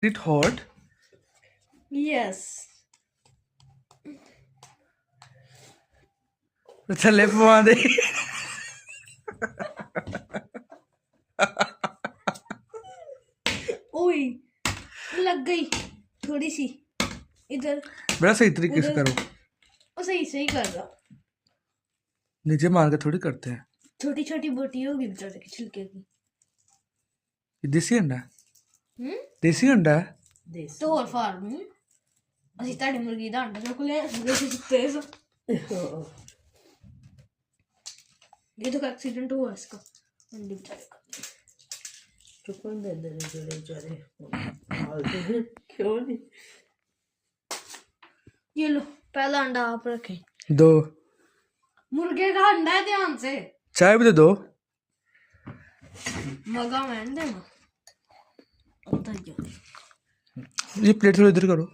It hot? Yes. थल्ले पवा दे ओए लग गई थोड़ी सी इधर। बड़ा सही तरीके से करो। वो सही सही कर रहा। नीचे मार के थोड़ी करते हैं। छोटी छोटी बोटी होगी बेचारे के छिलके की। ये देसी अंडा है? देसी अंडा है? तो और फार्म ਅਸੀਂ ਤੁਹਾਡੀ ਮੁਰਗੀ ਦਾ ਅੰਡਾ ਚੁੱਕ ਲਿਆ तेज ये तो एक्सीडेंट हुआ इसका अंडे बेचारे का। चुपन दे दे जोड़े बेचारे क्यों नहीं। ये लो पहला अंडा आप रखें। दो मुर्गे का अंडा है ध्यान से। चाय भी तो दो। मगा मैं देना। ये प्लेट थोड़ा इधर करो।